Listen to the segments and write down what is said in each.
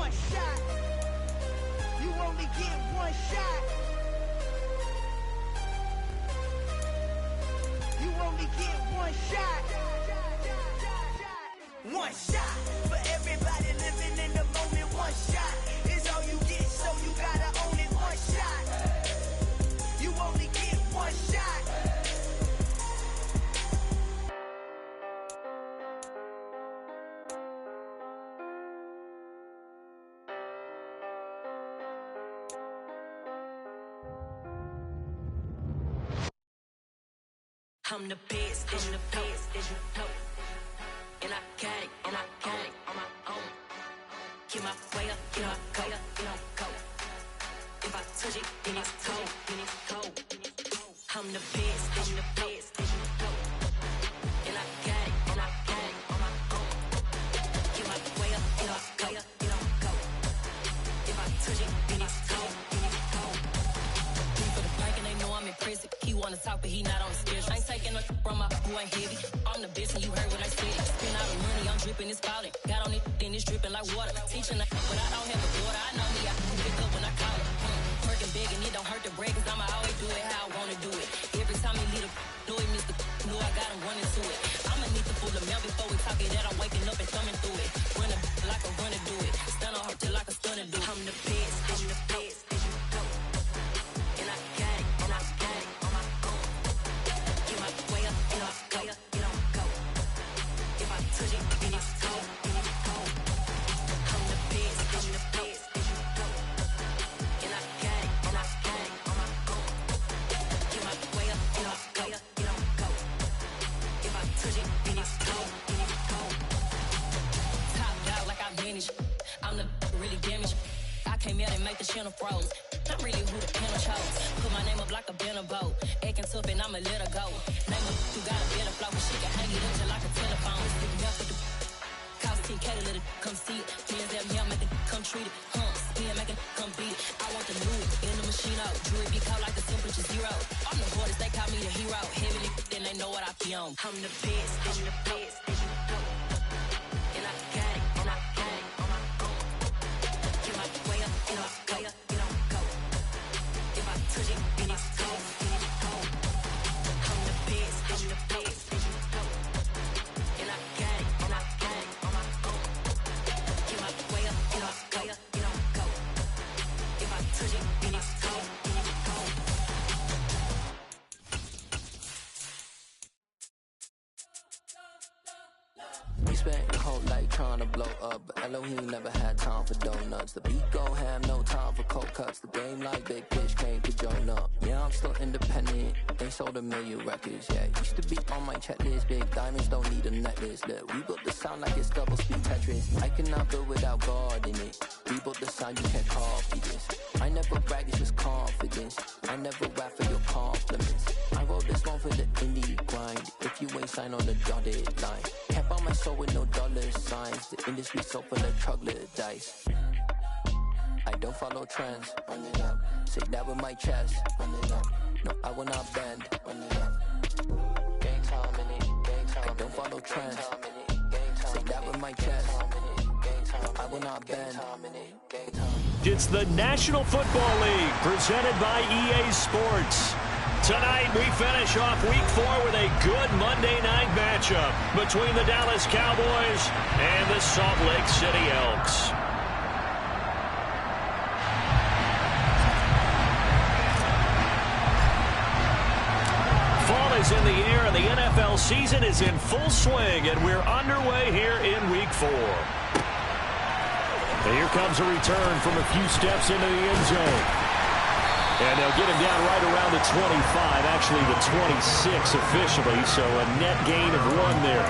one shot. You only get one shot. You only get one shot. One shot for everybody living in the moment. One shot is all you get, so you gotta own it. One shot. You only get one shot. I'm the best, I'm the best, as you know. And I got it, on my own. Get my way up, get my go, go. If I touch it, then it's cold, I'm the best, as you know. And I got it, on my own. Get my way up, get my go. If I touch it, then it's cold, for the bank and they know I'm in prison. He wanna talk, but he not on the schedule. I ain't taking no from my who ain't heavy. I'm the best and you heard what I said. Spend all the money, I'm dripping, it's falling. Got on it, then it's dripping like water. Teaching but I don't have a daughter. I know me, I can pick up when I call it. Working big and it don't hurt to break, cause I'ma always do it how I wanna do it. Every time he lead a do it, Mr. Know I got him running to it. I'ma need to pull the mail before we talk it that I'm waking up and thumbing through it. Run like a runner do it. Stun on her till like a stunner do. I'm the best, as you know. And I got it, on my own. Get my way up, get my go. If I touch it, then it's cold, I'm the best, as you know. And I got it, on my own. Get my way up, get my go. If I touch it, then it's cold, Top dog like I manage. I'm the really damaged. I came out and make the channel froze. I'm really who the panel chose. Put my name up like a banner boat. Acting tough and I'ma let her go. Name her who got a better flow, but she can hang it up till like a telephone. Stick me up with the cost 10K to let it come see it. Friends that me, I make it come treat it. Spin, make it come beat it. I want the new in the machine out. Jewelry be caught like the temperature zero. I'm the hardest, they call me the hero. Heavily, then they know what I be on. I'm the best, as you know. And I got it, on my own. Get my way up, get my go. If I touch it, then it's cold, I'm the best, as you know. And I got it, on my own. Get my way up, get my go. If I touch it, then it's cold, We spent the whole night trying to blow up, but Elohim never had time for donuts. The beat go ham, no time for cold cuts. The game like Big Fish came to join up. Yeah, I'm still independent, they sold 1 million records. Yeah, used to be on my checklist. Big diamonds don't need a necklace. Look, we built the sound like it's double speed Tetris. I cannot build without God in it. We built the sound, you can't copy this. I never brag, it's just confidence. I never rap for your compliments. I wrote this one for the indie grind. If you ain't signed on the dotted line, can't buy my soul with no dollar signs. The industry so full of troglodytes. I don't follow trends. Run it up. Say that with my chest. Run it up. No, I will not bend. Run it up. Gang time in it. Gang time. I don't follow trends. Say that with my chest. I will not bend. It's the National Football League presented by EA Sports. Tonight we finish off Week 4 with a good Monday night matchup between the Dallas Cowboys and the Salt Lake City Elks. Fall is in the air and the NFL season is in full swing, and we're underway here in Week 4. And here comes a return from a few steps into the end zone. And they'll get him down right around the 25, actually the 26 officially, so a net gain of 1 there.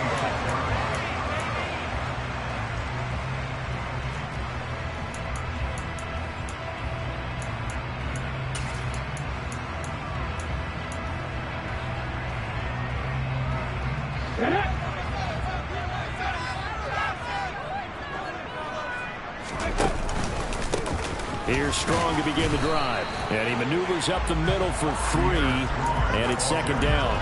Here's Strong to begin the drive. And he maneuvers up the middle for 3. And it's 2nd down.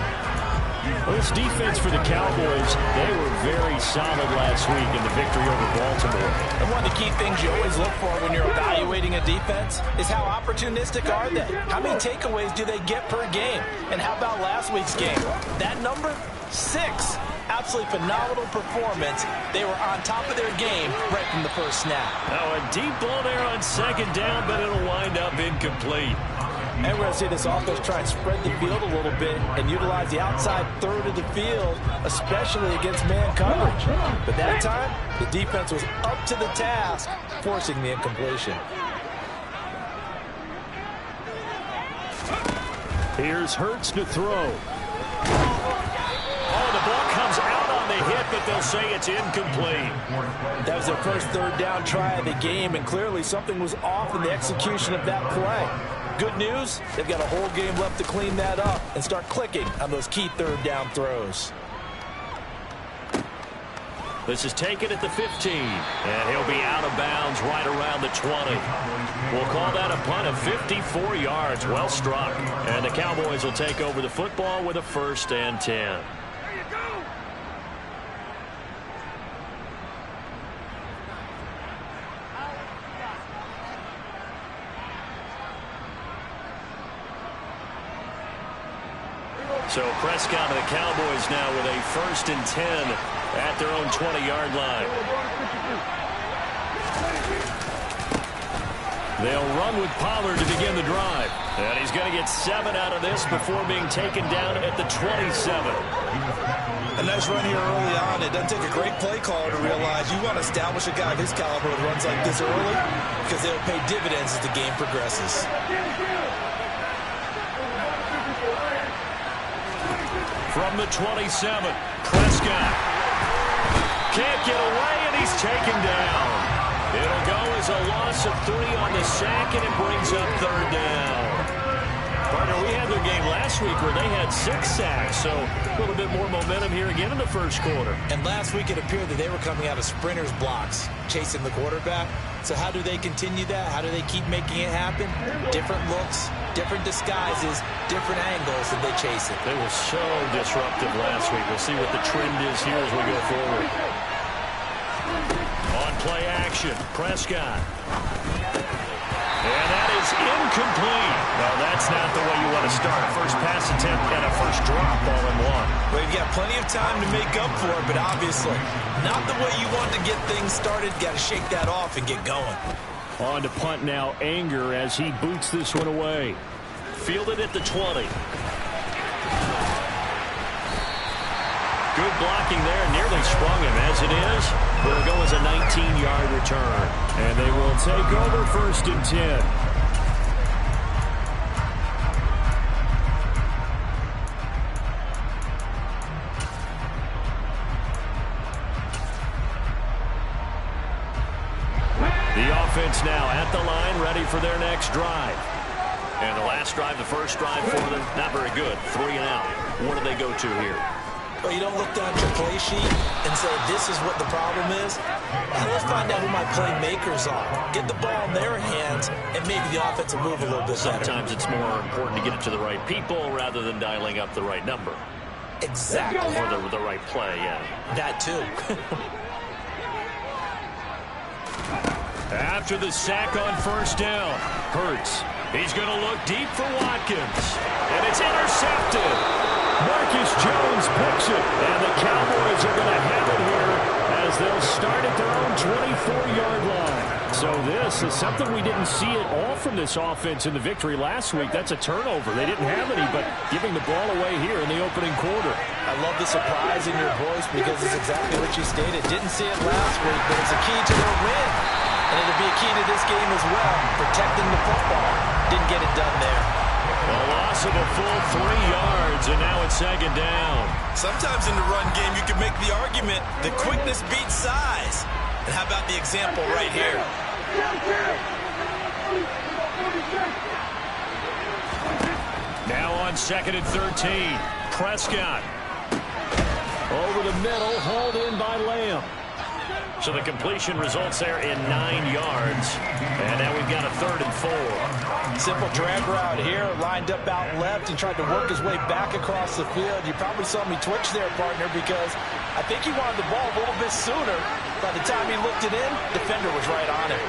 Well, this defense for the Cowboys, they were very solid last week in the victory over Baltimore. And one of the key things you always look for when you're evaluating a defense is how opportunistic are they? How many takeaways do they get per game? And how about last week's game? That number, 6. Absolutely phenomenal performance. They were on top of their game right from the first snap. Now a deep ball there on second down, but it'll wind up incomplete. And we're going to see this offense try and spread the field a little bit and utilize the outside third of the field, especially against man coverage. But that time, the defense was up to the task, forcing the incompletion. Here's Hurts to throw. Oh, the ball comes out on the hit, but they'll say it's incomplete. That was their first third down try of the game, and clearly something was off in the execution of that play. Good news, they've got a whole game left to clean that up and start clicking on those key third down throws. This is taken at the 15, and he'll be out of bounds right around the 20. We'll call that a punt of 54 yards. Well struck. And the Cowboys will take over the football with a 1st and 10. So Prescott and the Cowboys now with a 1st and 10 at their own 20-yard line. They'll run with Pollard to begin the drive. And he's going to get 7 out of this before being taken down at the 27. A nice run here early on. It doesn't take a great play caller to realize you want to establish a guy of his caliber that runs like this early because they'll pay dividends as the game progresses. From the 27, Prescott can't get away, and he's taken down. It'll go as a loss of 3 on the sack, and it brings up 3rd down. Partner, we had their game last week where they had 6 sacks, so a little bit more momentum here again in the first quarter. And last week it appeared that they were coming out of sprinters blocks, chasing the quarterback. So how do they continue that? How do they keep making it happen? Different looks, different disguises, different angles that they chase it. They were so disruptive last week. We'll see what the trend is here as we go forward. On play action, Prescott. And that is incomplete. Well, that's not the way you want to start. First pass attempt and a first drop all in one. Well, you've got plenty of time to make up for it, but obviously not the way you want to get things started. Got to shake that off and get going. On to punt now, Anger, as he boots this one away. Fielded at the 20. Good blocking there, nearly sprung him. As it is, will go as a 19-yard return. And they will take over 1st and 10. The offense now at the line, ready for their next drive. And the last drive, the first drive for them, not very good. 3 and out. What do they go to here? Well, you don't look down at your play sheet and say, this is what the problem is. Now let's find out who my playmakers are. Get the ball in their hands, and maybe the offense will move a little bit better. Sometimes it's more important to get it to the right people rather than dialing up the right number. Exactly. Or the right play, yeah. That too. After the sack on 1st down, Hurts. He's going to look deep for Watkins. And it's intercepted. Marcus Jones picks it, and the Cowboys are going to have it here as they'll start at their own 24-yard line. So this is something we didn't see at all from this offense in the victory last week. That's a turnover. They didn't have any, but giving the ball away here in the opening quarter. I love the surprise in your voice because it's exactly what you stated. Didn't see it last week, but it's a key to their win. And it'll be a key to this game as well, protecting the football. Didn't get it done there. A loss of a full 3 yards, and now it's 2nd down. Sometimes in the run game, you can make the argument that quickness beats size. And how about the example right here? Now on 2nd and 13, Prescott. Over the middle, hauled in by Lamb. So the completion results there in 9 yards. And now we've got a 3rd and 4. Simple drag route here, lined up out left and tried to work his way back across the field. You probably saw me twitch there, partner, because I think he wanted the ball a little bit sooner. By the time he looked it in, defender was right on him.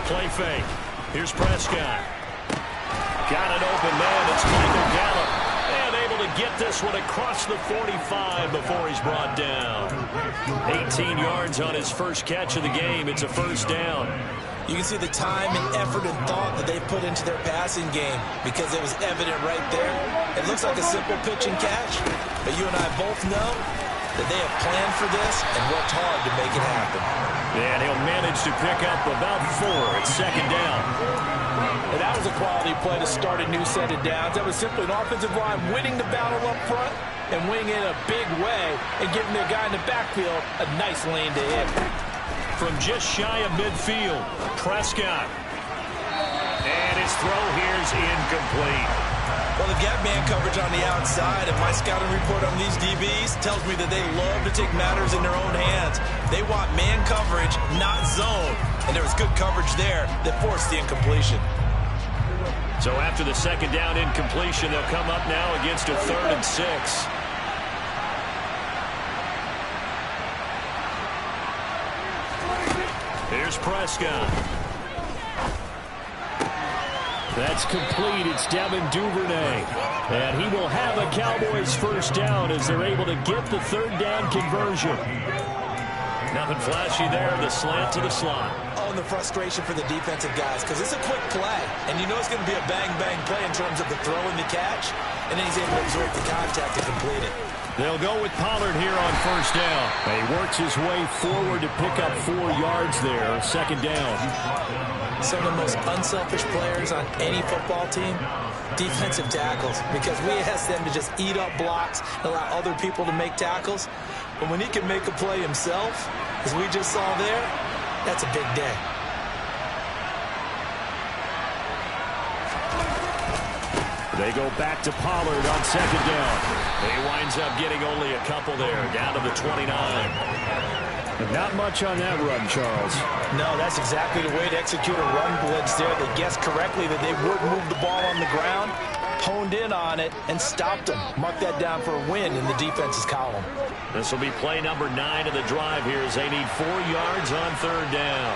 Play fake. Here's Prescott. Got an open man. It's Michael Gallup. And able to get this one across the 45 before he's brought down. 18 yards on his first catch of the game. It's a 1st down. You can see the time and effort and thought that they put into their passing game because it was evident right there. It looks like a simple pitch and catch, but you and I both know that they have planned for this and worked hard to make it happen. And he'll manage to pick up about 4 at 2nd down. And that was a quality play to start a new set of downs. That was simply an offensive line winning the battle up front and winning in a big way and giving their guy in the backfield a nice lane to hit. From just shy of midfield, Prescott. And his throw here's incomplete. Well, the gap man coverage on the outside, and my scouting report on these DBs tells me that they love to take matters in their own hands. They want man coverage, not zone. And there was good coverage there that forced the incompletion. So after the 2nd down incompletion, they'll come up now against a 3rd and 6. Here's Prescott. That's complete. It's Devin Duvernay. And he will have a Cowboys 1st down as they're able to get the 3rd down conversion. Nothing flashy there. The slant to the slot. Oh, and the frustration for the defensive guys because it's a quick play. And you know it's going to be a bang-bang play in terms of the throw and the catch. And then he's able to absorb the contact to complete it. They'll go with Pollard here on 1st down. He works his way forward to pick up 4 yards there. 2nd down. Some of the most unselfish players on any football team, defensive tackles, because we ask them to just eat up blocks and allow other people to make tackles. But when he can make a play himself, as we just saw there, that's a big day. They go back to Pollard on 2nd down. He winds up getting only a couple there, down to the 29. Not much on that run, Charles. No, that's exactly the way to execute a run blitz there. They guessed correctly that they would move the ball on the ground, honed in on it, and stopped them. Mark that down for a win in the defense's column. This will be play number 9 of the drive here as they need 4 yards on 3rd down.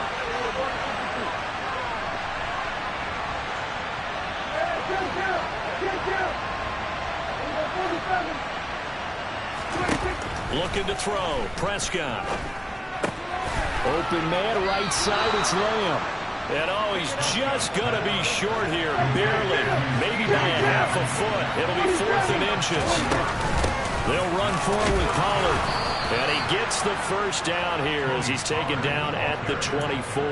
Looking to throw. Prescott. Open man, right side, it's Lamb. And oh, he's just going to be short here, barely, maybe by a half a foot. It'll be 4th and inches. They'll run forward with Pollard. And he gets the 1st down here as he's taken down at the 24.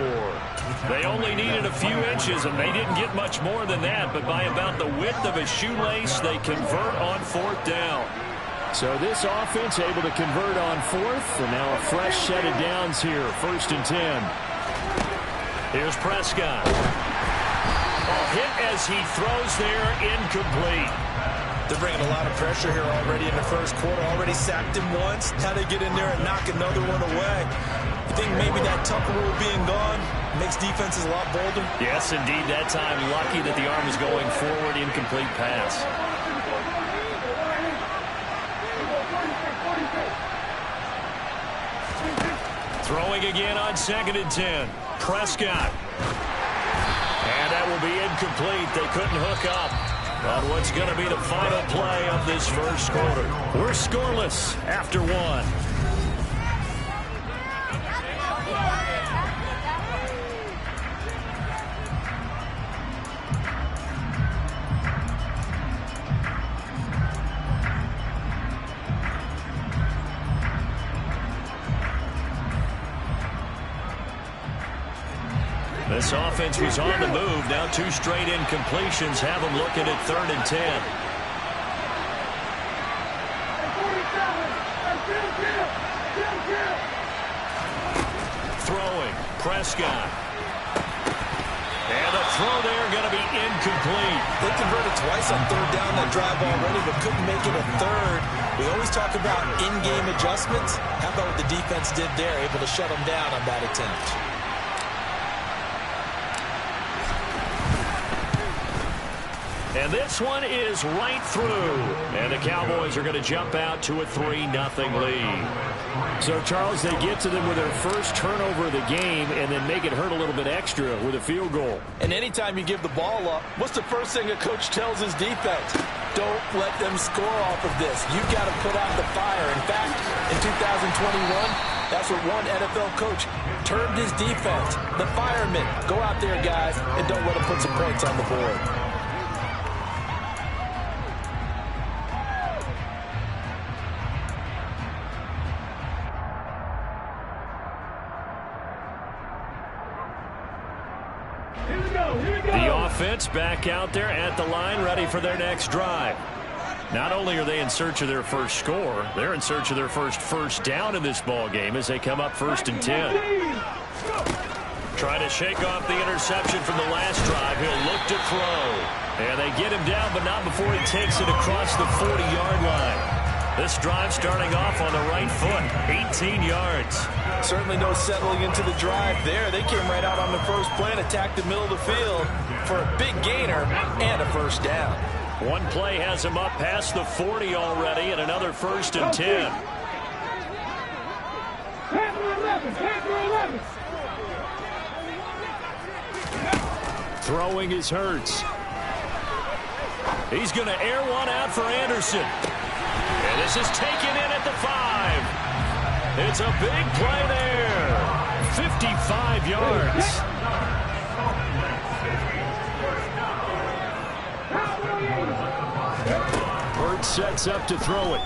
They only needed a few inches, and they didn't get much more than that. But by about the width of a shoelace, they convert on 4th down. So this offense able to convert on 4th, and now a fresh set of downs here, 1st and 10. Here's Prescott. Hit as he throws there, incomplete. They're bringing a lot of pressure here already in the 1st quarter. Already sacked him once. How they get in there and knock another one away. You think maybe that Tucker rule being gone makes defenses a lot bolder? Yes, indeed. That time, lucky that the arm was going forward, incomplete pass. Throwing again on 2nd and 10. Prescott. And that will be incomplete. They couldn't hook up on what's going to be the final play of this 1st quarter. We're scoreless after 1. This offense was on the move. Now 2 straight incompletions have them looking at 3rd and 10. Throwing. Prescott. And a throw there going to be incomplete. They converted twice on third down that drive already, but couldn't make it a third. We always talk about in-game adjustments. How about what the defense did there, able to shut them down on that attempt? And this one is right through. And the Cowboys are going to jump out to a 3-0 lead. So, Charles, they get to them with their first turnover of the game and then make it hurt a little bit extra with a field goal. And anytime you give the ball up, what's the first thing a coach tells his defense? Don't let them score off of this. You've got to put out the fire. In fact, in 2021, that's what one NFL coach termed his defense. The firemen. Go out there, guys, and don't let them put some points on the board. The offense back out there at the line, ready for their next drive. Not only are they in search of their first score, they're in search of their first down in this ball game as they come up 1st and 10. Trying to shake off the interception from the last drive. He'll look to throw. And they get him down, but not before he takes it across the 40-yard line. This drive starting off on the right foot, 18 yards. Certainly no settling into the drive there. They came right out on the first play and attacked the middle of the field for a big gainer and a first down. One play has him up past the 40 already, and another 1st and 10. Throwing is Hurts. He's going to air one out for Anderson. And this is taken in at the 5. It's a big play there. 55 yards. Hurts sets up to throw it.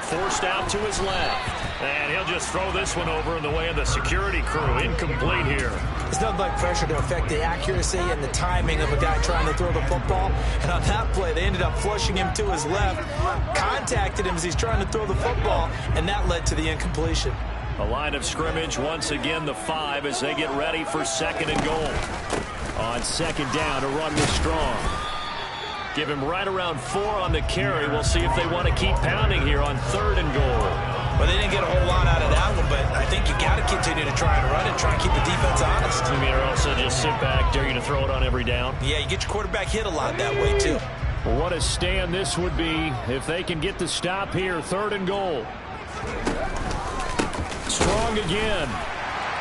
Forced out to his left. And he'll just throw this one over in the way of the security crew. Incomplete here. It's nothing like pressure to affect the accuracy and the timing of a guy trying to throw the football. And on that play, they ended up flushing him to his left, contacted him as he's trying to throw the football, and that led to the incompletion. A line of scrimmage, once again the 5 as they get ready for 2nd and goal. On 2nd down to run this strong. Give him right around 4 on the carry. We'll see if they want to keep pounding here on 3rd and goal. Well, they didn't get a whole lot out of that one, but I think you got to continue to try and run it, try and keep the defense honest. You mean also just sit back, dare you to throw it on every down? Yeah, you get your quarterback hit a lot that way, too. What a stand this would be if they can get the stop here. 3rd and goal. Strong again.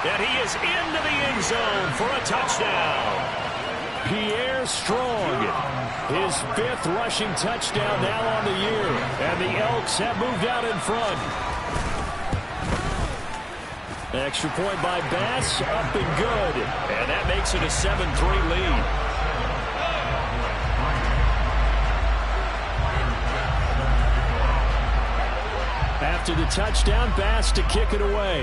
And he is into the end zone for a touchdown. Pierre Strong, his 5th rushing touchdown now on the year. And the Elks have moved out in front. Extra point by Bass, up and good. And that makes it a 7-3 lead. After the touchdown, Bass to kick it away.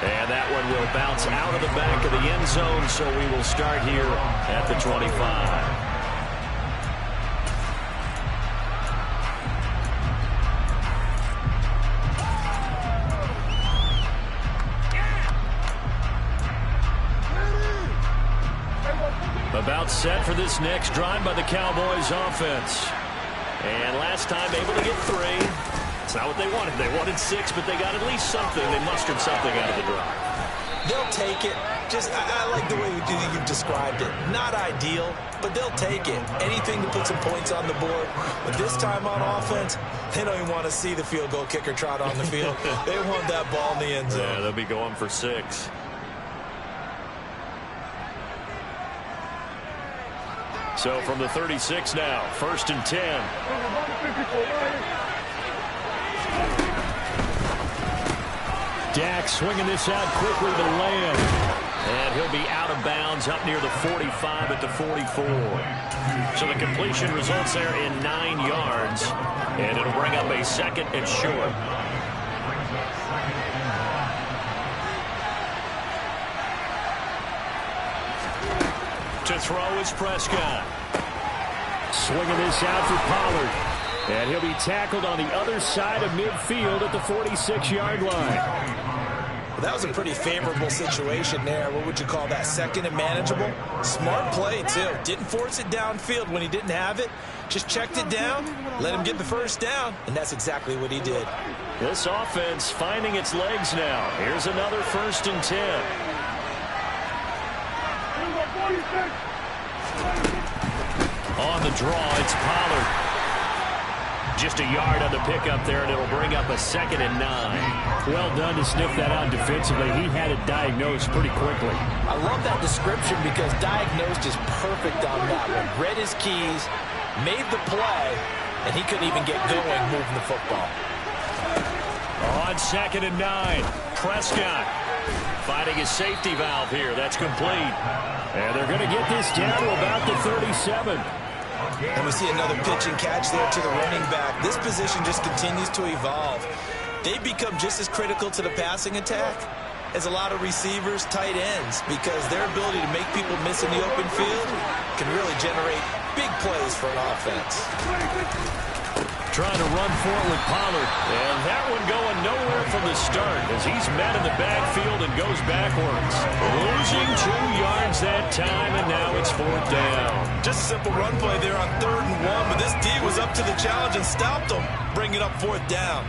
And that one will bounce out of the back of the end zone, so we will start here at the 25. About set for this next drive by the Cowboys offense. And last time able to get 3. It's not what they wanted. They wanted 6, but they got at least something. They mustered something out of the drive. They'll take it. Just, I like the way you've described it. Not ideal, but they'll take it. Anything to put some points on the board. But this time on offense, they don't even want to see the field goal kicker trot on the field. They want that ball in the end zone. Yeah, they'll be going for 6. So from the 36 now, 1st and 10. Dak swinging this out quickly to Lamb. And he'll be out of bounds up near the 45 at the 44. So the completion results there in 9 yards. And it'll bring up a 2nd and short. To throw is Prescott. Swinging this out for Pollard. And he'll be tackled on the other side of midfield at the 46-yard line. Well, that was a pretty favorable situation there. What would you call that? Second and manageable? Smart play, too. Didn't force it downfield when he didn't have it. Just checked it down, let him get the first down, and that's exactly what he did. This offense finding its legs now. Here's another 1st and 10. On the draw, it's Pollard. Just a yard on the pickup there, and it'll bring up a 2nd and 9. Well done to sniff that out defensively. He had it diagnosed pretty quickly. I love that description because diagnosed is perfect on that one. Read his keys, made the play, and he couldn't even get going moving the football. On 2nd and 9, Prescott finding his safety valve here. That's complete. And they're going to get this down to about the 37. And we see another pitch and catch there to the running back. This position just continues to evolve. They become just as critical to the passing attack as a lot of receivers, tight ends, because their ability to make people miss in the open field can really generate big plays for an offense. Trying to run for it with Pollard. And that one going nowhere from the start as he's met in the backfield and goes backwards. Losing 2 yards that time, and now it's 4th down. Just a simple run play there on 3rd and 1, but this D was up to the challenge and stopped them, bringing up 4th down.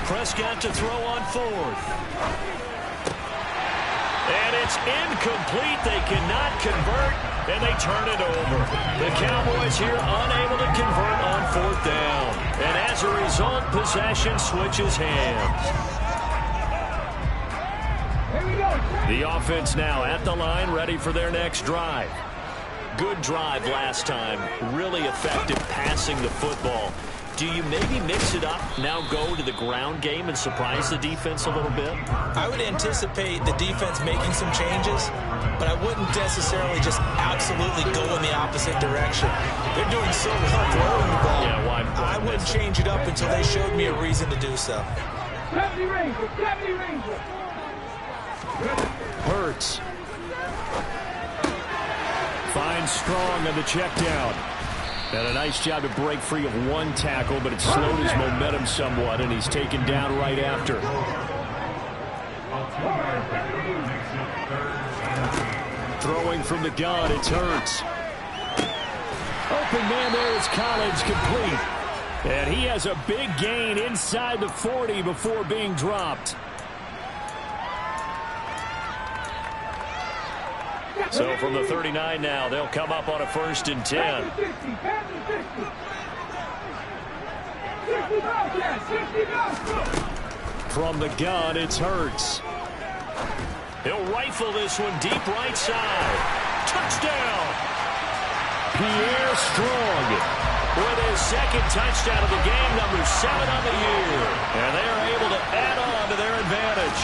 Prescott to throw on 4th. And it's incomplete. They cannot convert, and they turn it over. The Cowboys here unable to convert on 4th down. And as a result, possession switches hands. The offense now at the line, ready for their next drive. Good drive last time. Really effective passing the football. Do you maybe mix it up, now go to the ground game and surprise the defense a little bit? I would anticipate the defense making some changes, but I wouldn't necessarily just absolutely go in the opposite direction. They're doing so well throwing the ball. Yeah, why I wouldn't change it up until they showed me a reason to do so. Hurts. Finds Strong on the check down. And a nice job to break free of one tackle, but it slowed his momentum somewhat, and he's taken down right after. Throwing from the gun, it's Hurts. Open man there is Collins, complete. And he has a big gain inside the 40 before being dropped. So from the 39 now, they'll come up on a 1st and 10. From the gun, it's Hurts. He'll rifle this one deep right side. Touchdown! Pierre Strong With his 2nd touchdown of the game, number 7 on the year. And they are able to add on to their advantage.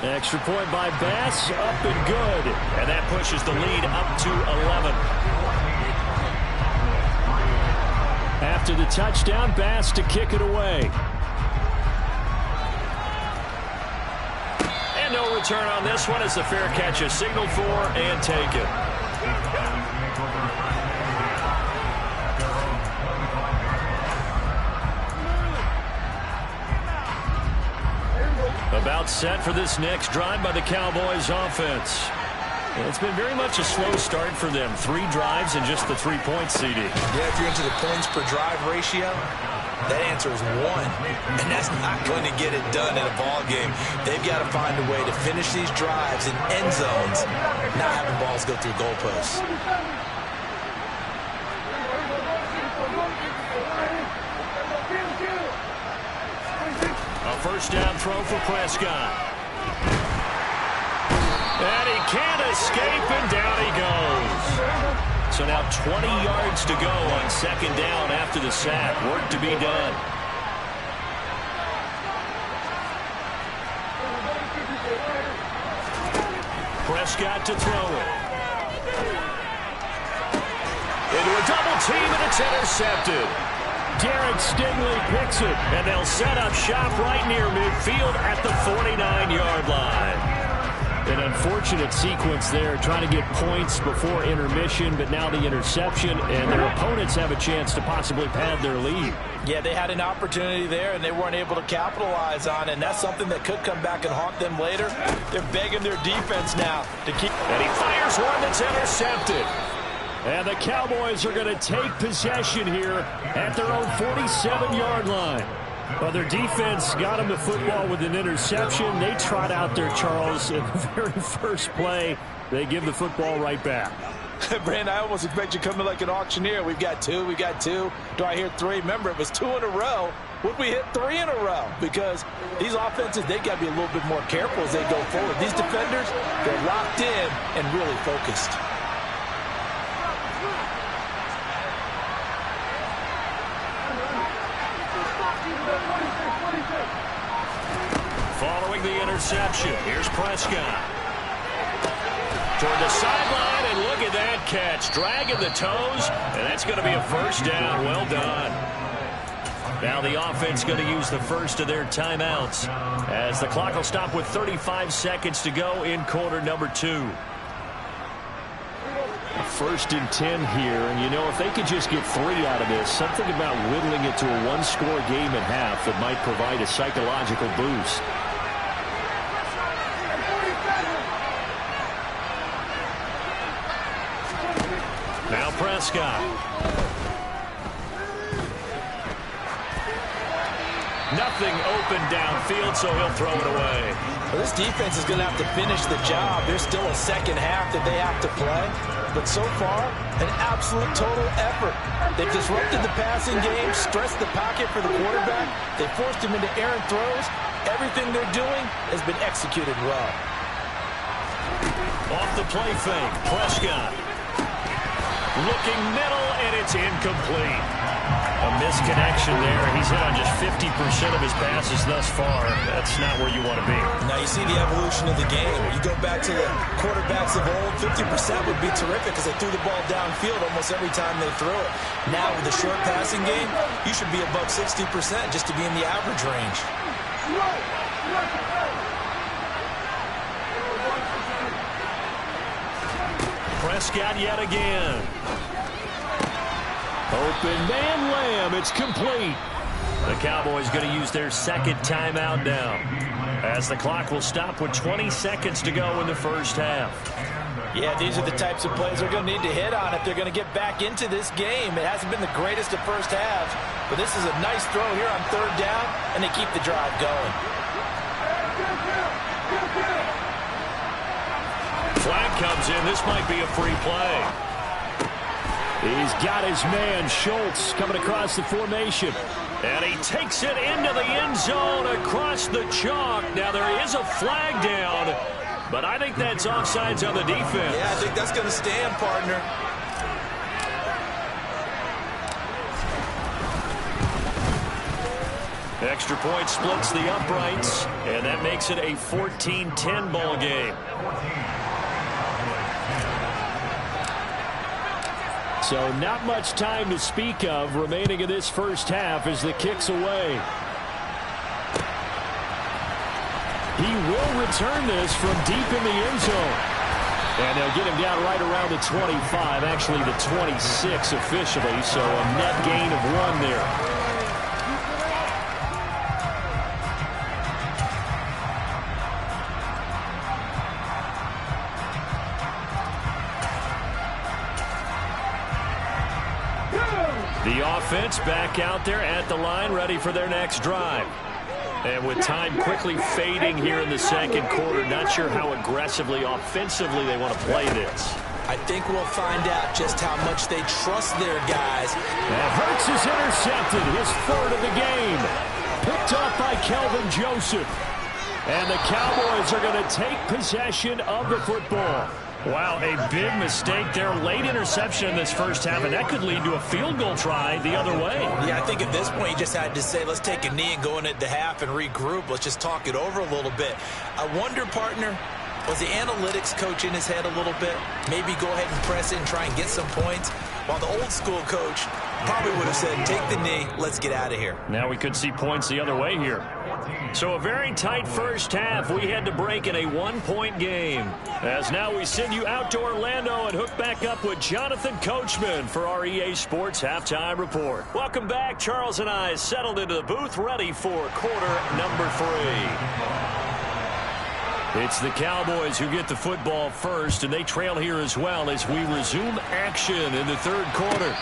Extra point by Bass, up and good. And that pushes the lead up to 11. After the touchdown, Bass to kick it away. And no return on this one as the fair catch is signaled for and taken. About set for this next drive by the Cowboys offense. It's been very much a slow start for them. 3 drives and just the 3 points, CD. Yeah, if you're into the points per drive ratio, that answer is 1. And that's not going to get it done in a ball game. They've got to find a way to finish these drives in end zones, not having balls go through goalposts. First down throw for Prescott. And he can't escape, and down he goes. So now 20 yards to go on 2nd down after the sack. Work to be done. Prescott to throw it. into a double team, and it's intercepted. Derek Stingley picks it. And they'll set up shop right near midfield at the 49-yard line. An unfortunate sequence there, trying to get points before intermission, but now the interception, and their opponents have a chance to possibly pad their lead. Yeah, they had an opportunity there, and they weren't able to capitalize on it, and that's something that could come back and haunt them later. They're begging their defense now to keep. And he fires one that's intercepted. And the Cowboys are going to take possession here at their own 47-yard line. Well, their defense got them the football with an interception. They trot out there, Charles, in the very first play. They give the football right back. Brandon, I almost expect you to come in like an auctioneer. We've got two. Do I hear three? Remember, it was 2 in a row. Would we hit 3 in a row? Because these offenses, they got to be a little bit more careful as they go forward. These defenders, they're locked in and really focused. Following the interception, here's Prescott. Toward the sideline, and look at that catch. Dragging the toes, and that's going to be a first down. Well done. Now the offense going to use the first of their timeouts as the clock will stop with 35 seconds to go in quarter number 2. First and 10 here, and you know, if they could just get 3 out of this, something about whittling it to a one-score game at half that might provide a psychological boost. Now Prescott. Nothing open downfield, so he'll throw it away. Well, this defense is going to have to finish the job. There's still a second half that they have to play. But so far, an absolute total effort. They've disrupted the passing game, stressed the pocket for the quarterback. They forced him into errant throws. Everything they're doing has been executed well. Off the play fake, Prescott. Looking middle, and it's incomplete. A misconnection there. He's hit on just 50% of his passes thus far. That's not where you want to be. Now you see the evolution of the game. You go back to the quarterbacks of old, 50% would be terrific because they threw the ball downfield almost every time they threw it. Now with the short passing game, you should be above 60% just to be in the average range. Prescott yet again. Open man Lamb, it's complete. The Cowboys going to use their second timeout now, as the clock will stop with 20 seconds to go in the first half. Yeah, these are the types of plays they're going to need to hit on if they're going to get back into this game. It hasn't been the greatest of first halves, but this is a nice throw here on third down, and they keep the drive going. Flag comes in. This might be a free play. He's got his man, Schultz, coming across the formation. And he takes it into the end zone across the chalk. Now there is a flag down, but I think that's offsides on the defense. Yeah, I think that's going to stand, partner. Extra point splits the uprights, and that makes it a 14-10 ball game. So not much time to speak of remaining in this first half as the kick's away. He will return this from deep in the end zone. And they'll get him down right around the 25, actually the 26 officially, so a net gain of 1 there. The offense back out there at the line, ready for their next drive. And with time quickly fading here in the second quarter, not sure how aggressively, offensively they want to play this. I think we'll find out just how much they trust their guys. And Hurts is intercepted, his 3rd of the game. Picked up by Kelvin Joseph. And the Cowboys are going to take possession of the football. Wow, a big mistake there. Late interception in this first half, and that could lead to a field goal try the other way. Yeah, I think at this point you just had to say, let's take a knee and go into the half and regroup. Let's just talk it over a little bit. I wonder, partner, Was the analytics coach in his head a little bit? Maybe go ahead and press it and try and get some points? While the old school coach probably would have said, take the knee, let's get out of here. Now we could see points the other way here. So a very tight first half. We had to break in a one-point game. As now we send you out to Orlando and hook back up with Jonathan Coachman for our EA Sports Halftime Report. Welcome back. Charles and I settled into the booth ready for quarter number 3. It's the Cowboys who get the football first, and they trail here as well as we resume action in the third quarter.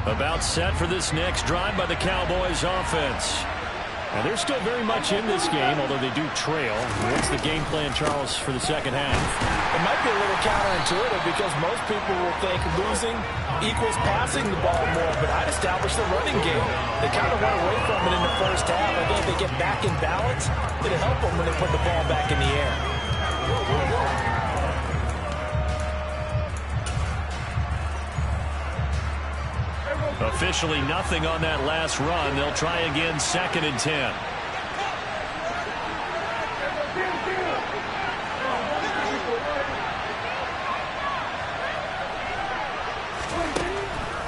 About set for this next drive by the Cowboys offense. And they're still very much in this game, although they do trail. What's the game plan, Charles, for the second half? It might be a little counterintuitive because most people will think losing equals passing the ball more, but I'd establish the running game. They kind of went away from it in the first half. I think if they get back in balance, it'll help them when they put the ball back in the air. Officially nothing on that last run. They'll try again, 2nd and 10.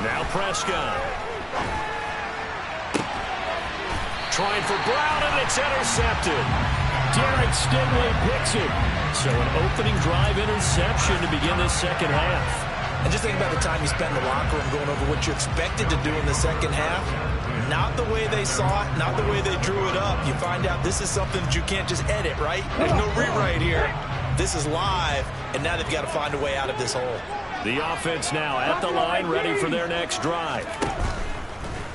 Now Prescott. Trying for Brown, and it's intercepted. Derek Stingley picks it. So an opening drive interception to begin this second half. And just think about the time you spend in the locker room going over what you expected to do in the second half. Not the way they saw it, not the way they drew it up. You find out this is something that you can't just edit, right? There's no rewrite here. This is live, and now they've got to find a way out of this hole. The offense now at the line, ready for their next drive.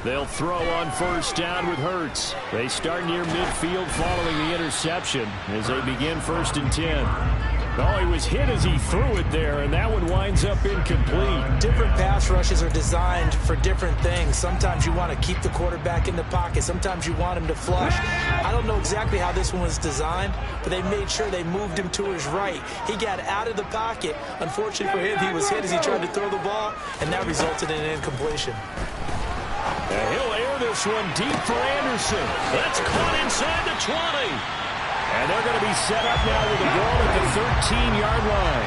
They'll throw on first down with Hurts. They start near midfield following the interception as they begin 1st and 10. Oh, he was hit as he threw it there, and that one winds up incomplete. Different pass rushes are designed for different things. Sometimes you want to keep the quarterback in the pocket. Sometimes you want him to flush. I don't know exactly how this one was designed, but they made sure they moved him to his right. He got out of the pocket. Unfortunately for him, he was hit as he tried to throw the ball, and that resulted in an incompletion. And he'll air this one deep for Anderson. That's caught inside the 20. And they're going to be set up now with the ball at the 13-yard line.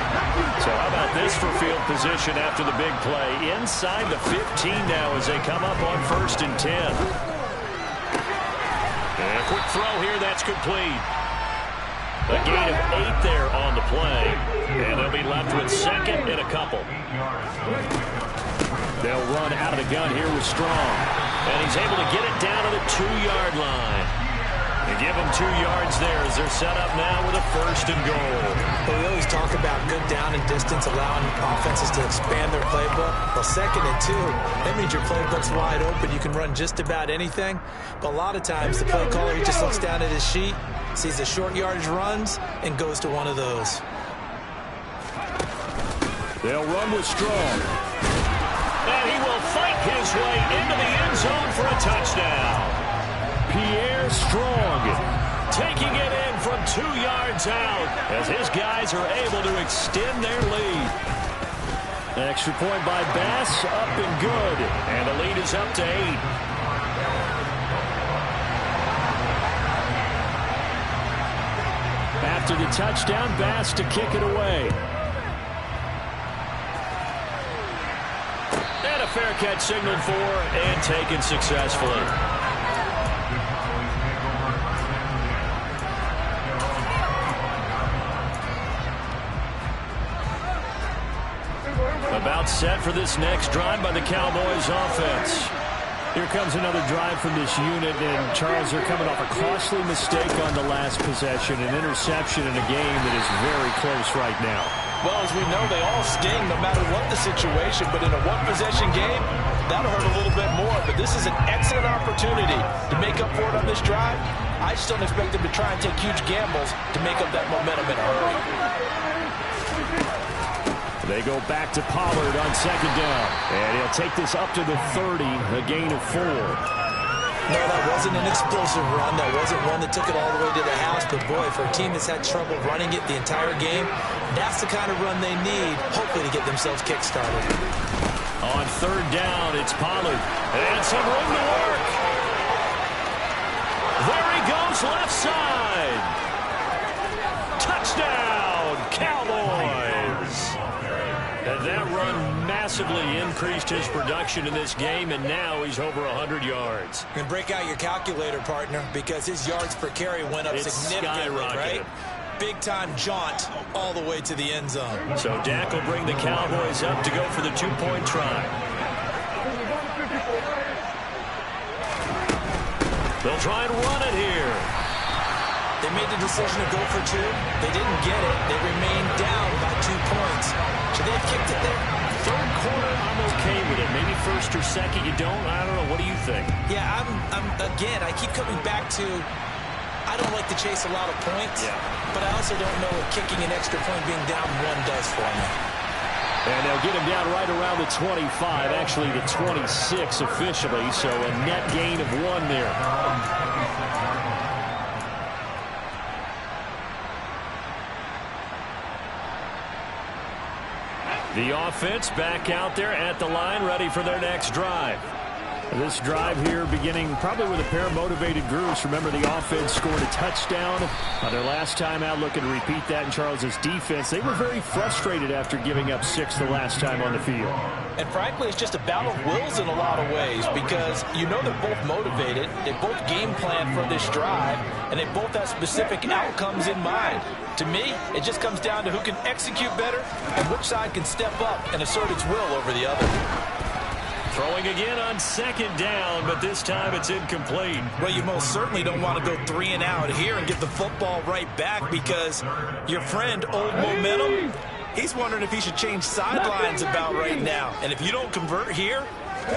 So how about this for field position after the big play? Inside the 15 now as they come up on 1st and 10. And a quick throw here, that's complete. A gain of 8 there on the play. And they'll be left with 2nd and a couple. They'll run out of the gun here with Strong. And he's able to get it down to the 2-yard line. And give them 2 yards there as they're set up now with a 1st and goal. Well, we always talk about good down and distance, allowing offenses to expand their playbook. Well, 2nd and 2, that means your playbook's wide open. You can run just about anything. But a lot of times, the play caller, he just looks down at his sheet, sees the short yardage runs, and goes to one of those. They'll run with Strong. And he will fight his way into the end zone for a touchdown. Pierre Strong taking it in from 2 yards out as his guys are able to extend their lead. Extra point by Bass, up and good. And the lead is up to 8. After the touchdown, Bass to kick it away. And a fair catch signaled for and taken successfully. About set for this next drive by the Cowboys offense. Here comes another drive from this unit, and Charles, they're coming off a costly mistake on the last possession, an interception in a game that is very close right now. Well, as we know, they all sting no matter what the situation, but in a one-possession game, that'll hurt a little bit more. But this is an excellent opportunity to make up for it on this drive. I just don't expect them to try and take huge gambles to make up that momentum in a hurry. They go back to Pollard on 2nd down. And he'll take this up to the 30, a gain of 4. No, that wasn't an explosive run. That wasn't one that took it all the way to the house. But, boy, for a team that's had trouble running it the entire game, that's the kind of run they need, hopefully, to get themselves kick-started. On third down, it's Pollard. And some room to work. There he goes, left side. Touchdown, Cowboys. And that run massively increased his production in this game, and now he's over 100 yards. And break out your calculator, partner, because his yards per carry went up significantly, right? Big-time jaunt all the way to the end zone. So Dak will bring the Cowboys up to go for the two-point try. They'll try and run it here. They made the decision to go for two. They didn't get it. They remained down by 2 points. Should they have kicked it there? Third quarter, I'm okay with it. Maybe first or second, you don't. I don't know. What do you think? Yeah, again, I keep coming back to, I don't like to chase a lot of points, but I also don't know what kicking an extra point being down one does for me. And they'll get him down right around the 25, actually the 26 officially, so a net gain of 1 there. The offense back out there at the line, ready for their next drive. This drive here beginning probably with a pair of motivated groups. Remember, the offense scored a touchdown on their last time out, looking to repeat that in Charles's defense. They were very frustrated after giving up 6 the last time on the field. And frankly, it's just a battle of wills in a lot of ways, because you know they're both motivated, they both game plan for this drive, and they both have specific outcomes in mind. To me, it just comes down to who can execute better and which side can step up and assert its will over the other. Throwing again on second down, but this time it's incomplete. Well, you most certainly don't want to go 3 and out here and get the football right back, because your friend, Old Momentum, he's wondering if he should change sidelines about right now. And if you don't convert here,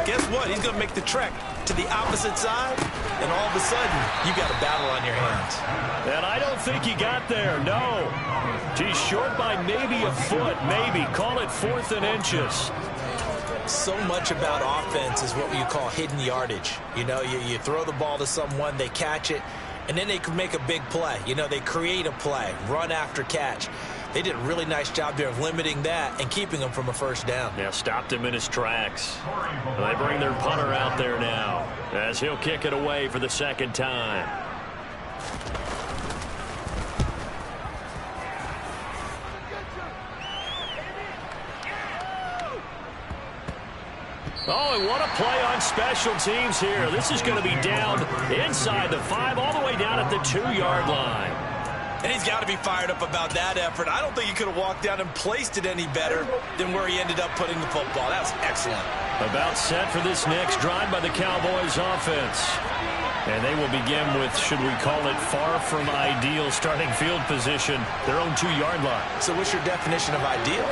guess what? He's going to make the trek to the opposite side, and all of a sudden, you got a battle on your hands. And I don't think he got there, no. He's short by maybe a foot, maybe. Call it 4th and inches. So much about offense is what you call hidden yardage. You know, you throw the ball to someone, they catch it, and then they can make a big play. You know, they create a play, run after catch. They did a really nice job there of limiting that and keeping him from a first down. Yeah, stopped him in his tracks. And they bring their punter out there now as he'll kick it away for the second time. Oh, and what a play on special teams here. This is going to be down inside the 5, all the way down at the 2-yard line. And he's got to be fired up about that effort. I don't think he could have walked down and placed it any better than where he ended up putting the football. That was excellent. About set for this next drive by the Cowboys offense. And they will begin with, should we call it, far from ideal starting field position, their own 2-yard line. So what's your definition of ideal?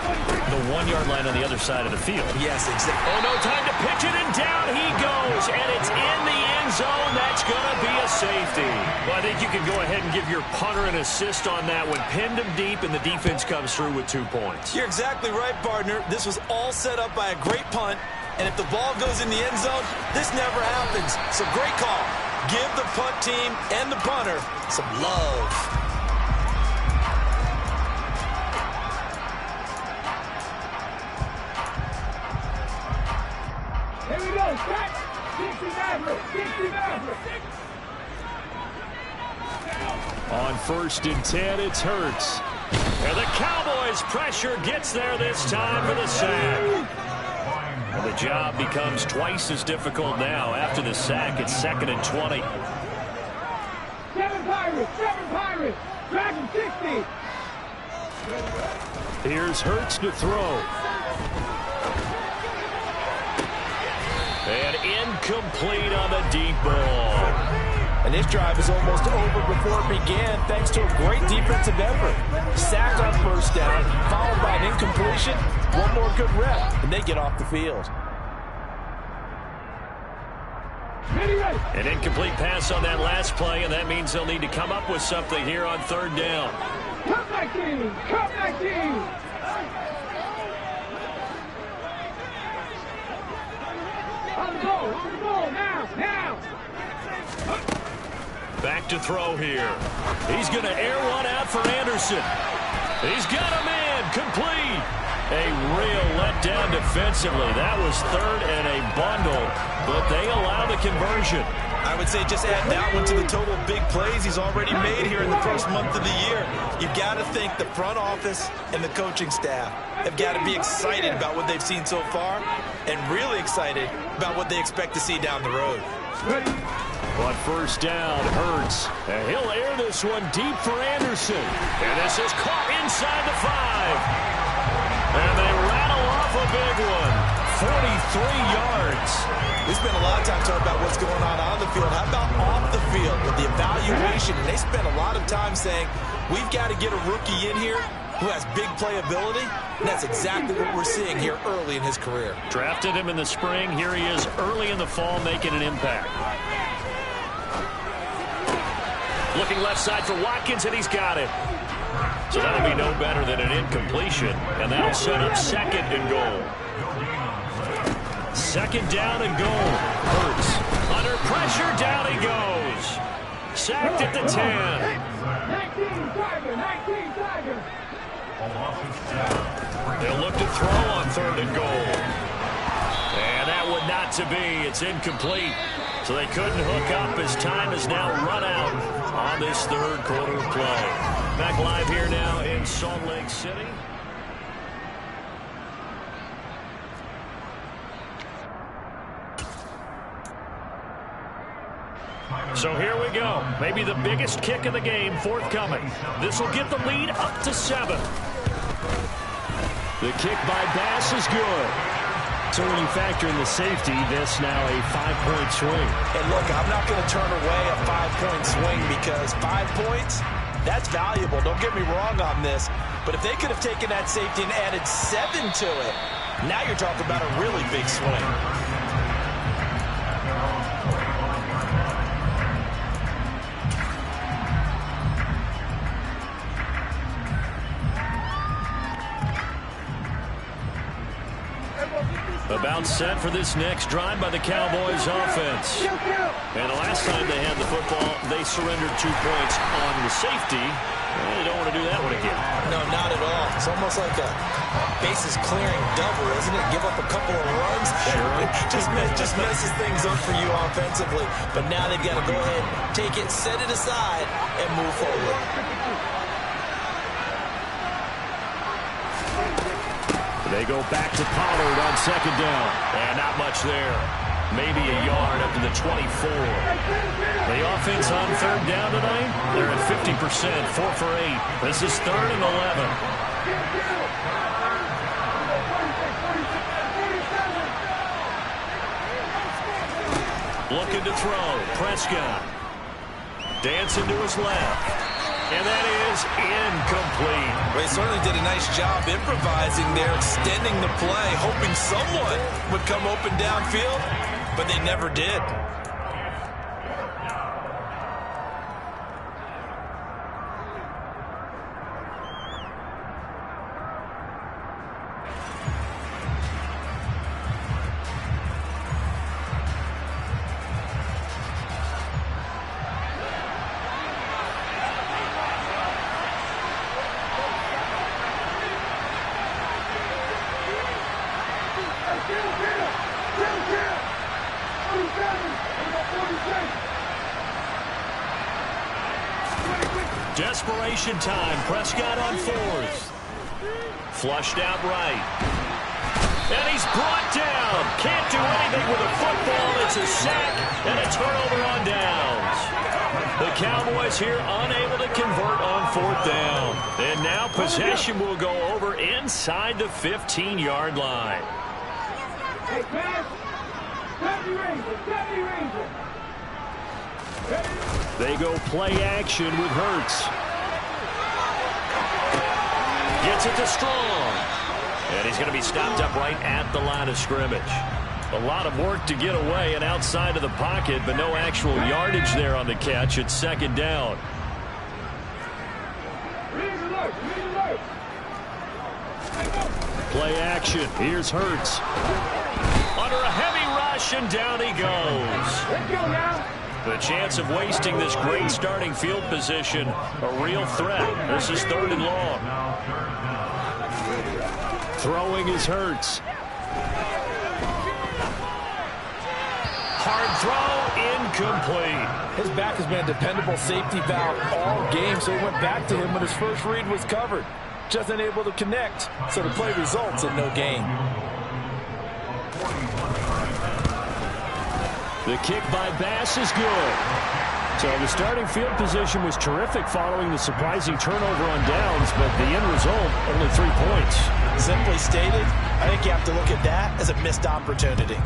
The 1-yard line on the other side of the field. Yes, exactly. Oh, no, time to pitch it, and down he goes. And it's in the end zone. That's going to be a safety. Well, I think you can go ahead and give your punter an assist on that one. Pinned him deep, and the defense comes through with 2 points. You're exactly right, partner. This was all set up by a great punt. And if the ball goes in the end zone, this never happens. So great call. Give the punt team and the punter some love. Here we go, set. 60 On 1st and 10, it's Hurts. And the Cowboys pressure gets there this time for the sack. And the job becomes twice as difficult now. After the sack, it's 2nd and 20. 7 Pirates, Dragon 60. Here's Hurts to throw. And incomplete on the deep ball. And this drive is almost over before it began, thanks to a great defensive effort. Sack on first down, followed by an incompletion. One more good rep, and they get off the field. An incomplete pass on that last play, and that means they'll need to come up with something here on 3rd down. Come back in. On the goal, now. to throw here. He's going to air one out for Anderson. He's got a man complete. A real letdown defensively. That was third and a bundle, but they allow the conversion. I would say just add that one to the total big plays he's already made here in the first month of the year. You've got to think the front office and the coaching staff have got to be excited about what they've seen so far and really excited about what they expect to see down the road. On first down, Hurts. And he'll air this one deep for Anderson. And this is caught inside the 5. And they rattle off a big one. 43 yards. We spent a lot of time talking about what's going on the field. How about off the field with the evaluation? And they spent a lot of time saying, we've got to get a rookie in here who has big playability. And that's exactly what we're seeing here early in his career. Drafted him in the spring. Here he is early in the fall making an impact. Looking left side for Watkins, and he's got it. So that'll be no better than an incompletion, and that'll set up second and goal. Second down and goal. Hurts. Under pressure, down he goes. Sacked at the 10. 19 Tiger. They'll look to throw on third and goal. And that would not to be. It's incomplete. So they couldn't hook up as time has now run out on this third quarter of play. Back live here now in Salt Lake City. So here we go. Maybe the biggest kick of the game forthcoming. This will get the lead up to 7. The kick by Bass is good. So when you factor in the safety, this now a 5-point swing. And look, I'm not going to turn away a 5-point swing because 5 points, that's valuable. Don't get me wrong on this. But if they could have taken that safety and added 7 to it, now you're talking about a really big swing. About set for this next drive by the Cowboys offense. And the last time they had the football, they surrendered 2 points on the safety. Well, they don't want to do that one again. No, not at all. It's almost like a bases clearing double, isn't it? Give up a couple of runs. Sure. just messes things up for you offensively. But now they've got to go ahead, take it, set it aside, and move forward. They go back to Pollard on second down. And not much there. Maybe a yard up to the 24. The offense on third down tonight, they're at 50%, 4 for 8. This is third and 11. Looking to throw. Prescott. Dancing to his left. And that is incomplete. Well, he certainly did a nice job improvising there, extending the play, hoping someone would come open downfield, but they never did. Desperation time. Prescott on fourth. Flushed out right. And he's brought down. Can't do anything with a football. It's a sack and a turnover on downs. The Cowboys here unable to convert on fourth down. And now possession will go over inside the 15-yard line. Hey, pass. Deputy Ranger. They go play action with Hurts. Gets it to Strong. And he's going to be stopped up right at the line of scrimmage. A lot of work to get away and outside of the pocket, but no actual yardage there on the catch. It's second down. Play action. Here's Hurts. Under a heavy rush, and down he goes. Let's go now. The chance of wasting this great starting field position, a real threat. This is 3rd and long. Throwing is Hurts. Hard throw, incomplete. His back has been a dependable safety valve all game, so he went back to him when his first read was covered. Just unable to connect, so the play results in no gain. The kick by Bass is good. So the starting field position was terrific following the surprising turnover on downs, but the end result, only 3 points. Simply stated, I think you have to look at that as a missed opportunity.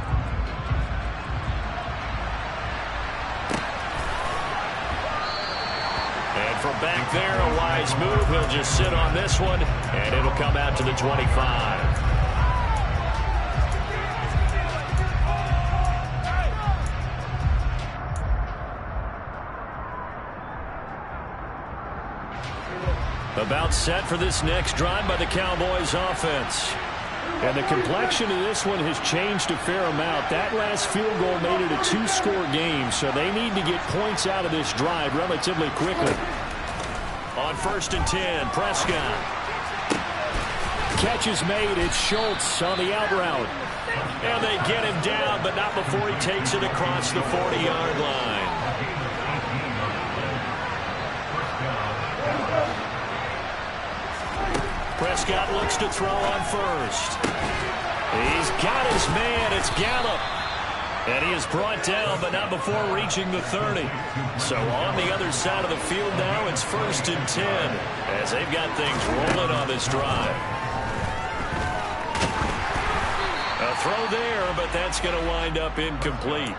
And from back there, a wise move. He'll just sit on this one, and it'll come out to the 25. About set for this next drive by the Cowboys offense. And the complexion of this one has changed a fair amount. That last field goal made it a 2-score game, so they need to get points out of this drive relatively quickly. On 1st and 10, Prescott. Catch is made. It's Schultz on the out route. And they get him down, but not before he takes it across the 40-yard line. Prescott looks to throw on 1st. He's got his man. It's Gallup. And he is brought down, but not before reaching the 30. So on the other side of the field now, it's 1st and 10 as they've got things rolling on this drive. A throw there, but that's going to wind up incomplete.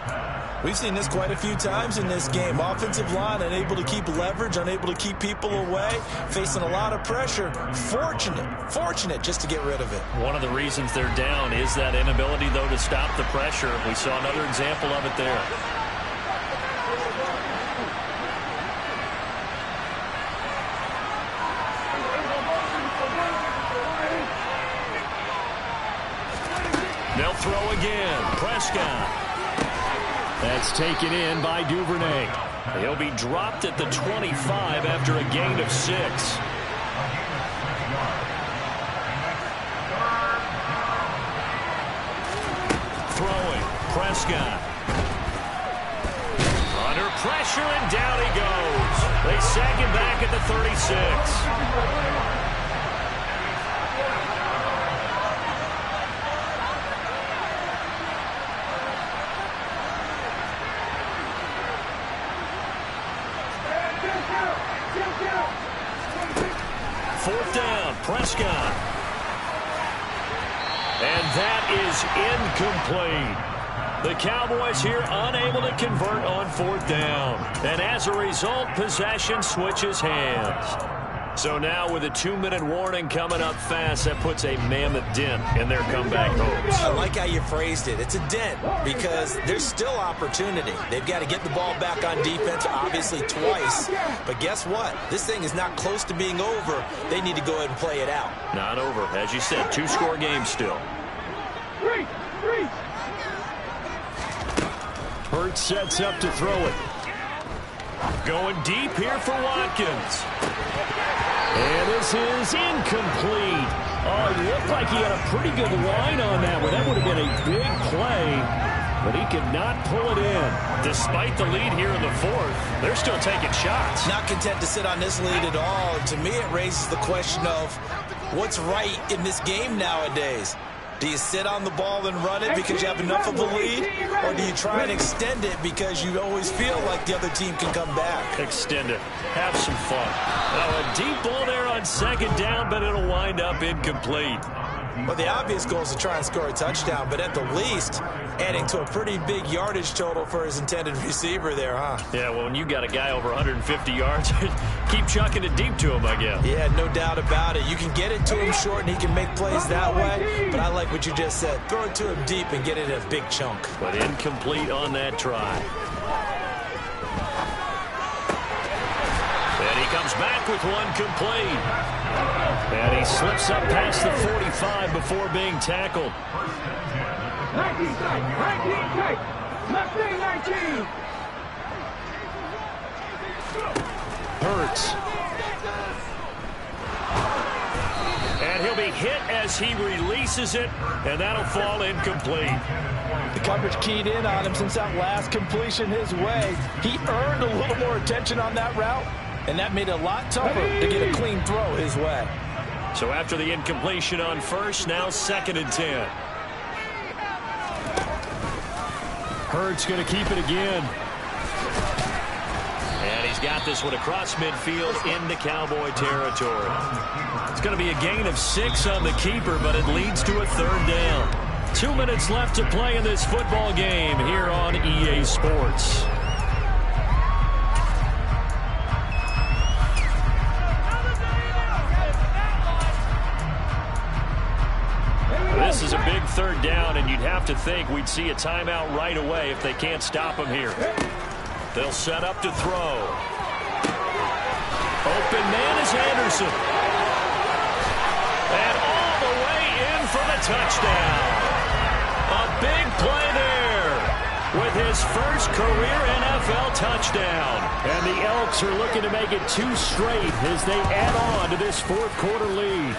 We've seen this quite a few times in this game. Offensive line unable to keep leverage, unable to keep people away, facing a lot of pressure. Fortunate just to get rid of it. One of the reasons they're down is that inability, though, to stop the pressure. We saw another example of it there. They'll throw again. Prescott. That's taken in by Duvernay. He'll be dropped at the 25 after a gain of 6. Throwing, Prescott. Under pressure, and down he goes. They sack him back at the 36. Fourth down, Prescott. And that is incomplete. The Cowboys here unable to convert on 4th down. And as a result, possession switches hands. So now with a 2-minute warning coming up fast, that puts a mammoth dent in their comeback hopes. I like how you phrased it. It's a dent because there's still opportunity. They've got to get the ball back on defense, obviously twice. But guess what? This thing is not close to being over. They need to go ahead and play it out. Not over. As you said, 2-score game still. Hurts sets up to throw it. Going deep here for Watkins. And this is incomplete. Oh, it looked like he had a pretty good line on that one. That would have been a big play, but he could not pull it in. Despite the lead here in the 4th, they're still taking shots. Not content to sit on this lead at all. And to me, it raises the question of what's right in this game nowadays. Do you sit on the ball and run it because you have enough of a lead? Or do you try and extend it because you always feel like the other team can come back? Extend it. Have some fun. Now a deep ball there on 2nd down, but it'll wind up incomplete. Well, the obvious goal is to try and score a touchdown, but at the least, adding to a pretty big yardage total for his intended receiver there, huh? Yeah, well, when you got a guy over 150 yards, keep chucking it deep to him, I guess. Yeah, no doubt about it. You can get it to him short, and he can make plays that way, but I like what you just said. Throw it to him deep and get it in a big chunk. But incomplete on that try. And he comes back with one complete. And he slips up past the 45 before being tackled. 19 tight, 19 tight. Left wing 19. Hurts. And he'll be hit as he releases it, and that'll fall incomplete. The coverage keyed in on him since that last completion his way. He earned a little more attention on that route, and that made it a lot tougher to get a clean throw his way. So after the incompletion on first, now 2nd and 10. Hurts going to keep it again. And he's got this one across midfield into Cowboy territory. It's going to be a gain of 6 on the keeper, but it leads to a 3rd down. 2 minutes left to play in this football game here on EA Sports. This is a big 3rd down, and you'd have to think we'd see a timeout right away if they can't stop him here. They'll set up to throw. Open man is Anderson. And all the way in for the touchdown. A big play there with his first career NFL touchdown. And the Elks are looking to make it 2 straight as they add on to this 4th quarter lead.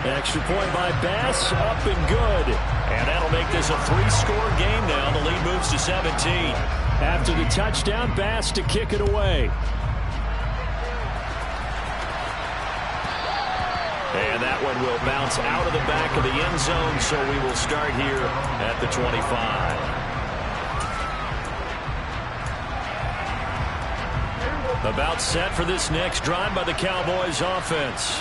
Extra point by Bass, up and good. And that'll make this a 3-score game now. The lead moves to 17. After the touchdown, Bass to kick it away. And that one will bounce out of the back of the end zone, so we will start here at the 25. About set for this next drive by the Cowboys offense.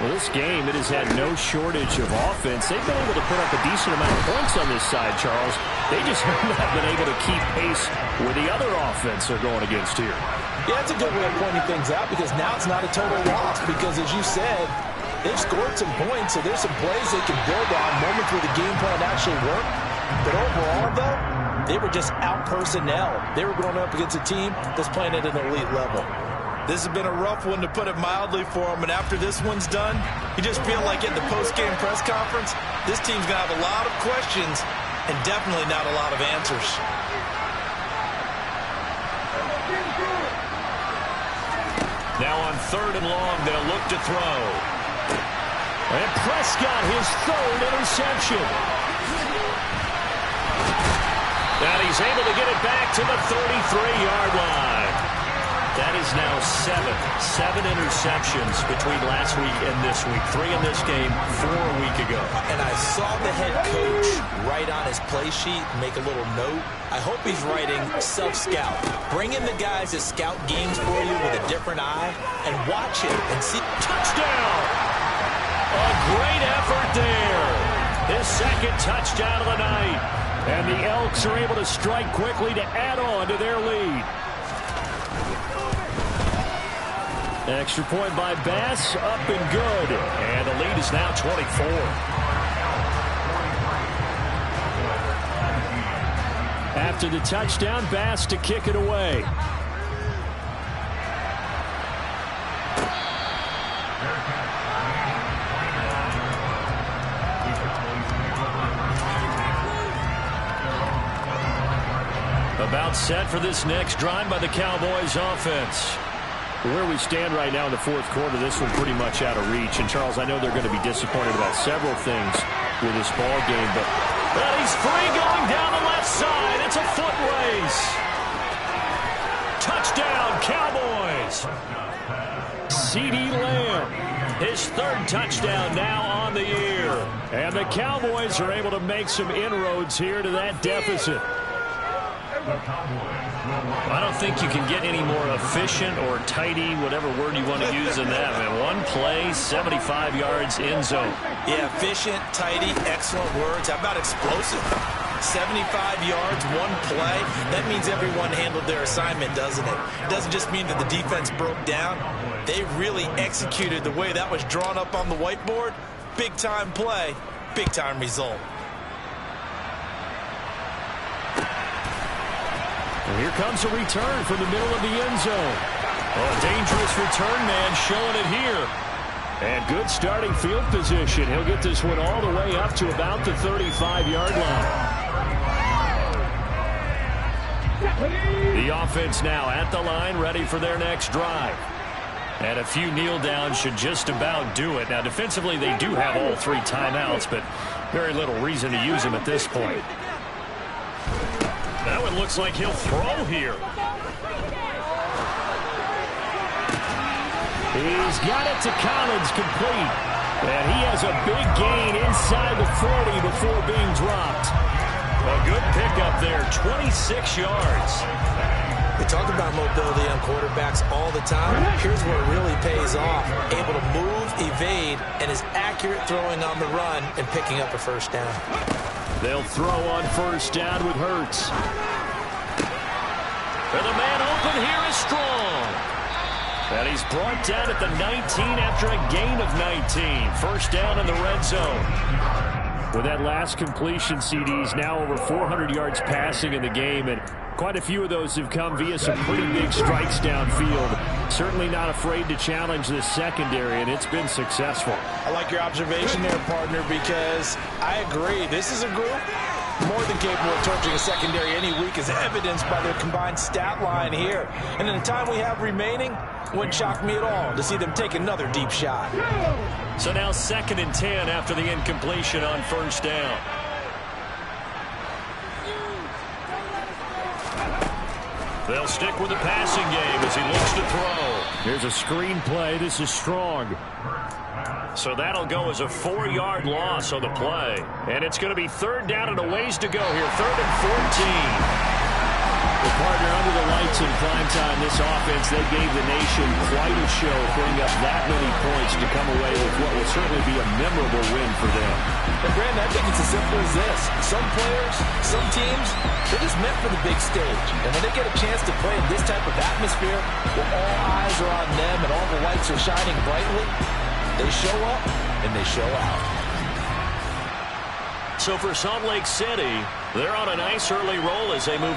Well, this game, it has had no shortage of offense. They've been able to put up a decent amount of points on this side, Charles. They just have not been able to keep pace with the other offense they're going against here. Yeah, it's a good way of pointing things out because now it's not a total loss because, as you said, they've scored some points, so there's some plays they can build on, moments where the game plan actually worked. But overall, though, they were just out personnel. They were going up against a team that's playing at an elite level. This has been a rough one, to put it mildly, for them. And after this one's done, you just feel like at the post-game press conference, this team's going to have a lot of questions and definitely not a lot of answers. Now on 3rd and long, they'll look to throw. And Prescott, his 3rd interception. And he's able to get it back to the 33-yard line. That is now 7 interceptions between last week and this week. 3 in this game, 4 a week ago. And I saw the head coach write on his play sheet, make a little note. I hope he's writing self-scout. Bring in the guys that scout games for you with a different eye and watch it and see. Touchdown! A great effort there. His 2nd touchdown of the night. And the Elks are able to strike quickly to add on to their lead. Extra point by Bass, up and good. And the lead is now 24. After the touchdown, Bass to kick it away. About set for this next drive by the Cowboys offense. Where we stand right now in the 4th quarter, this one pretty much out of reach. And, Charles, I know they're going to be disappointed about several things with this ball game, but he's free going down the left side. It's a foot race. Touchdown, Cowboys. CeeDee Lamb, his 3rd touchdown now on the year. And the Cowboys are able to make some inroads here to that deficit. I don't think you can get any more efficient or tidy, whatever word you want to use in that, man. One play, 75 yards, end zone. Yeah, efficient, tidy, excellent words. How about explosive? 75 yards, one play. That means everyone handled their assignment, doesn't it? It doesn't just mean that the defense broke down. They really executed the way that was drawn up on the whiteboard. Big-time play, big-time result. And here comes a return from the middle of the end zone. Oh, a dangerous return man showing it here. And good starting field position. He'll get this one all the way up to about the 35-yard line. The offense now at the line, ready for their next drive. And a few kneel downs should just about do it. Now, defensively, they do have all 3 timeouts, but very little reason to use them at this point. Now it looks like he'll throw here. He's got it to Collins, complete. And he has a big gain inside the 40 before being dropped. A good pickup there, 26 yards. We talk about mobility on quarterbacks all the time. Here's where it really pays off. Able to move, evade, and is accurate throwing on the run and picking up a first down. They'll throw on first down with Hurts. And the man open here is Strong. And he's brought down at the 19 after a gain of 19. First down in the red zone. With that last completion, CD's now over 400 yards passing in the game, and quite a few of those have come via some pretty big strikes downfield. Certainly not afraid to challenge this secondary, and it's been successful. I like your observation there, partner, because I agree. This is a group more than capable of torching a secondary any week, as evidenced by their combined stat line here. And in the time we have remaining, wouldn't shock me at all to see them take another deep shot. So now 2nd and 10 after the incompletion on first down. They'll stick with the passing game as he looks to throw. Here's a screen play. This is Strong. So that'll go as a 4-yard loss on the play. And it's going to be 3rd down and a ways to go here. 3rd and 14. The partner under the lights in primetime, this offense, they gave the nation quite a show, putting up that many points to come away with what will certainly be a memorable win for them. And Brandon, I think it's as simple as this. Some players, some teams, they're just meant for the big stage. And when they get a chance to play in this type of atmosphere, where all eyes are on them and all the lights are shining brightly, they show up and they show out. So for Salt Lake City, they're on a nice early roll as they move